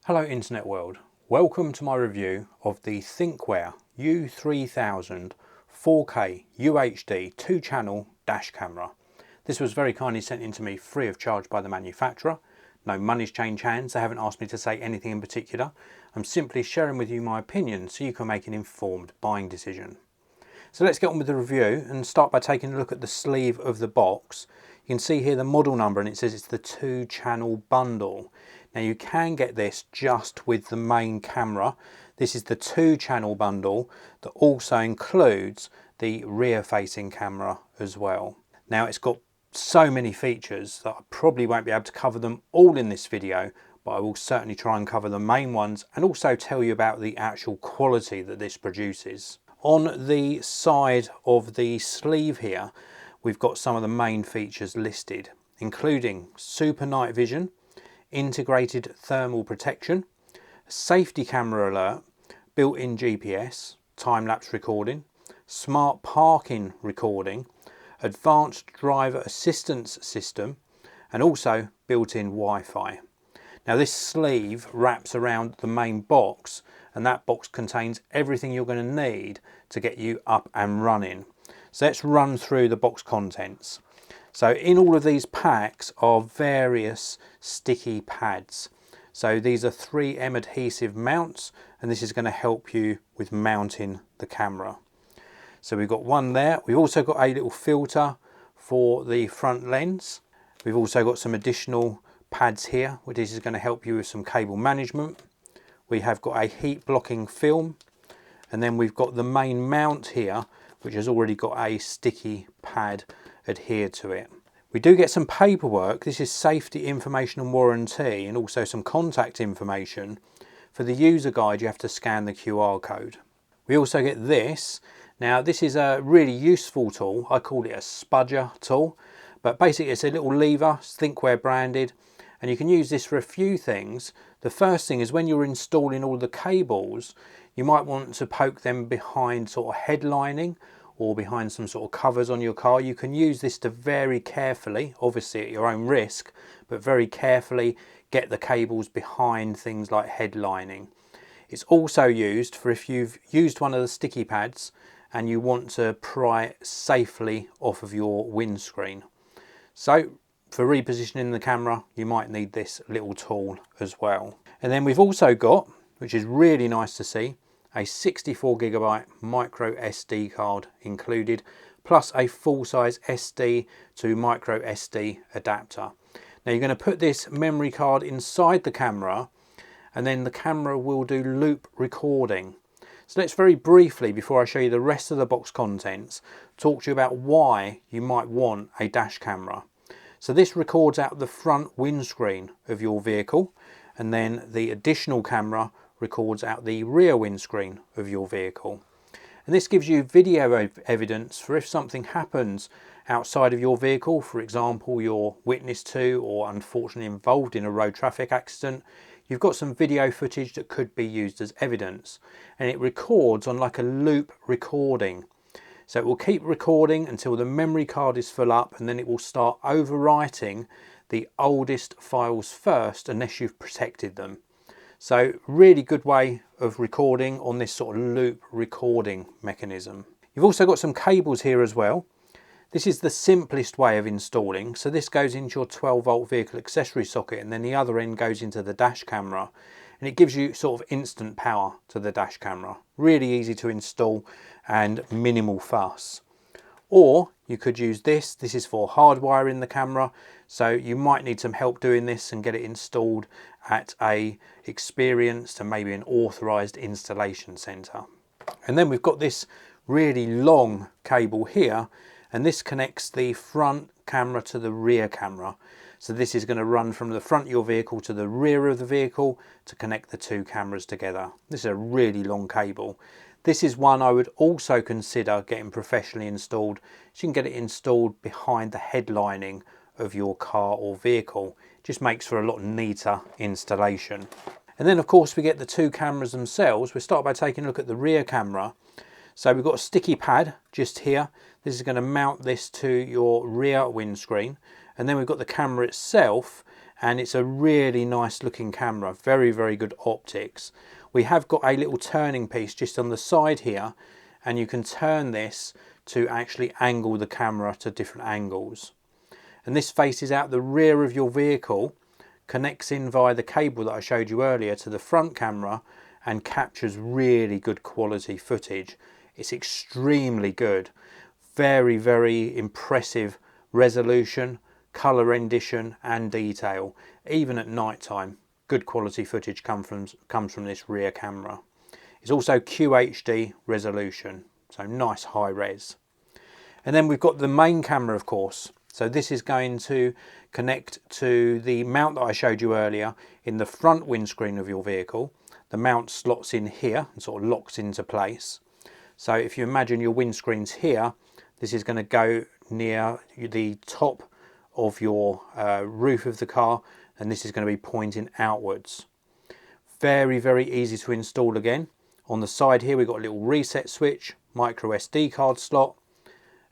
Hello internet world, welcome to my review of the Thinkware U3000 4K UHD 2-channel dash camera. This was very kindly sent in to me free of charge by the manufacturer. No money's changed hands, they haven't asked me to say anything in particular. I'm simply sharing with you my opinion so you can make an informed buying decision. So let's get on with the review and start by taking a look at the sleeve of the box. You can see here the model number and it says it's the 2-channel bundle. Now you can get this just with the main camera. This is the 2-channel bundle that also includes the rear facing camera as well. Now it's got so many features that I probably won't be able to cover them all in this video, but I will certainly try and cover the main ones and also tell you about the actual quality that this produces. On the side of the sleeve here, we've got some of the main features listed, including super night vision, integrated thermal protection, safety camera alert, built-in GPS, time-lapse recording, smart parking recording, advanced driver assistance system, and also built-in Wi-Fi. Now this sleeve wraps around the main box, and that box contains everything you're going to need to get you up and running. So let's run through the box contents. So in all of these packs are various sticky pads. So these are 3M adhesive mounts, and this is going to help you with mounting the camera. So we've got one there. We've also got a little filter for the front lens. We've also got some additional pads here, which is going to help you with some cable management. We have got a heat blocking film, and then we've got the main mount here, which has already got a sticky pad adhere to it. We do get some paperwork. This is safety information and warranty, and also some contact information. For the user guide you have to scan the QR code. We also get this. Now this is a really useful tool. I call it a spudger tool, but basically it's a little lever, it's Thinkware branded, and you can use this for a few things. The first thing is when you're installing all the cables, you might want to poke them behind sort of headlining or behind some sort of covers on your car. You can use this to very carefully, obviously at your own risk, but very carefully get the cables behind things like headlining. It's also used for if you've used one of the sticky pads and you want to pry it safely off of your windscreen. So for repositioning the camera, you might need this little tool as well. And then we've also got, which is really nice to see, a 64GB micro SD card included, plus a full-size SD to micro SD adapter. Now you're going to put this memory card inside the camera, and then the camera will do loop recording. So let's very briefly, before I show you the rest of the box contents, talk to you about why you might want a dash camera. So this records out the front windscreen of your vehicle, and then the additional camera records out the rear windscreen of your vehicle. And this gives you video evidence for if something happens outside of your vehicle, for example you're witness to or unfortunately involved in a road traffic accident. You've got some video footage that could be used as evidence, and it records on like a loop recording. So it will keep recording until the memory card is full up, and then it will start overwriting the oldest files first unless you've protected them. So really good way of recording on this sort of loop recording mechanism. You've also got some cables here as well. This is the simplest way of installing. So this goes into your 12-volt vehicle accessory socket, and then the other end goes into the dash camera. And it gives you sort of instant power to the dash camera. Really easy to install and minimal fuss. Or you could use this. This is for hardwiring the camera. So you might need some help doing this and get it installed at a experienced and maybe an authorized installation center. And then we've got this really long cable here, and this connects the front camera to the rear camera. So this is going to run from the front of your vehicle to the rear of the vehicle to connect the two cameras together. This is a really long cable. This is one I would also consider getting professionally installed. So you can get it installed behind the headlining of your car or vehicle. It just makes for a lot neater installation. And then of course we get the two cameras themselves. We'll start by taking a look at the rear camera. So we've got a sticky pad just here. This is going to mount this to your rear windscreen, and then we've got the camera itself, and it's a really nice looking camera, very, very good optics. We have got a little turning piece just on the side here, and you can turn this to actually angle the camera to different angles. And this faces out the rear of your vehicle, connects in via the cable that I showed you earlier to the front camera, and captures really good quality footage. It's extremely good, very, very impressive resolution, colour rendition and detail. Even at night time, good quality footage comes from this rear camera. It's also QHD resolution, so nice high res. And then we've got the main camera, of course. So this is going to connect to the mount that I showed you earlier in the front windscreen of your vehicle. The mount slots in here and sort of locks into place. So if you imagine your windscreen's here, this is going to go near the top of your roof of the car, and this is going to be pointing outwards. Very, very easy to install again. On the side here we've got a little reset switch, micro SD card slot.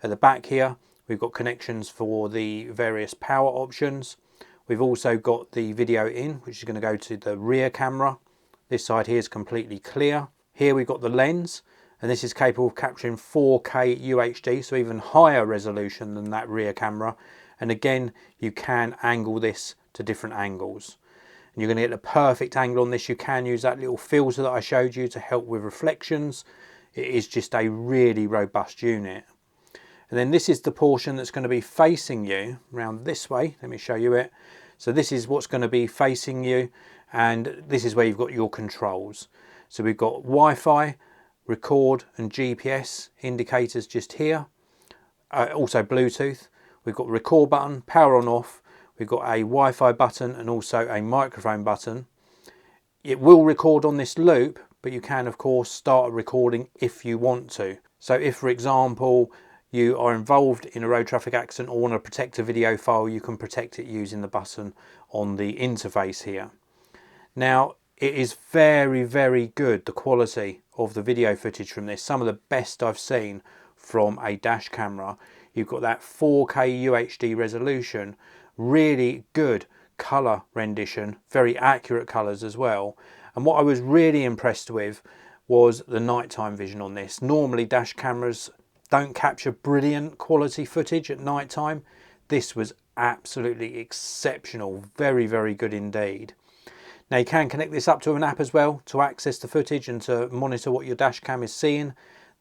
At the back here we've got connections for the various power options. We've also got the video in, which is going to go to the rear camera. This side here is completely clear. Here we've got the lens, and this is capable of capturing 4K UHD, so even higher resolution than that rear camera. And again, you can angle this to different angles. And you're going to get the perfect angle on this. You can use that little filter that I showed you to help with reflections. It is just a really robust unit. And then this is the portion that's going to be facing you around this way. Let me show you it. So this is what's going to be facing you, and this is where you've got your controls. So we've got Wi-Fi, record and GPS indicators just here. Also Bluetooth. We've got record button, power on off. We've got a Wi-Fi button and also a microphone button. It will record on this loop, but you can of course start recording if you want to. So if, for example, you are involved in a road traffic accident or want to protect a video file, you can protect it using the button on the interface here. Now, it is very, very good, the quality of the video footage from this. Some of the best I've seen from a dash camera. You've got that 4K UHD resolution, really good colour rendition, very accurate colours as well. And what I was really impressed with was the nighttime vision on this. Normally dash cameras don't capture brilliant quality footage at night time. This was absolutely exceptional, very, very good indeed. Now you can connect this up to an app as well to access the footage and to monitor what your dash cam is seeing.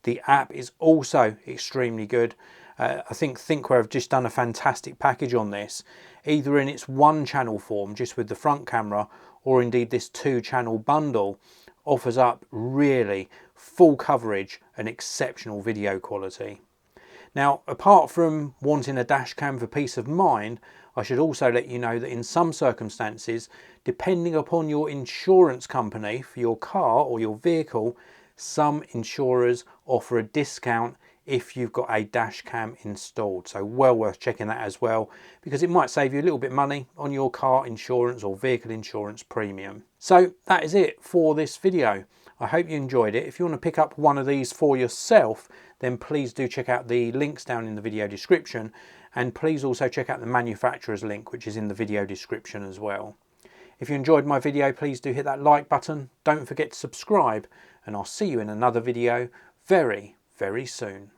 The app is also extremely good. I think Thinkware have just done a fantastic package on this, either in its one channel form just with the front camera, or indeed this 2-channel bundle offers up really full coverage and exceptional video quality. Now, apart from wanting a dash cam for peace of mind, I should also let you know that in some circumstances, depending upon your insurance company for your car or your vehicle, some insurers offer a discount if you've got a dash cam installed. So well worth checking that as well, because it might save you a little bit of money on your car insurance or vehicle insurance premium. So that is it for this video. I hope you enjoyed it. If you want to pick up one of these for yourself, then please do check out the links down in the video description, and please also check out the manufacturer's link, which is in the video description as well. If you enjoyed my video, please do hit that like button. Don't forget to subscribe, and I'll see you in another video very, very soon.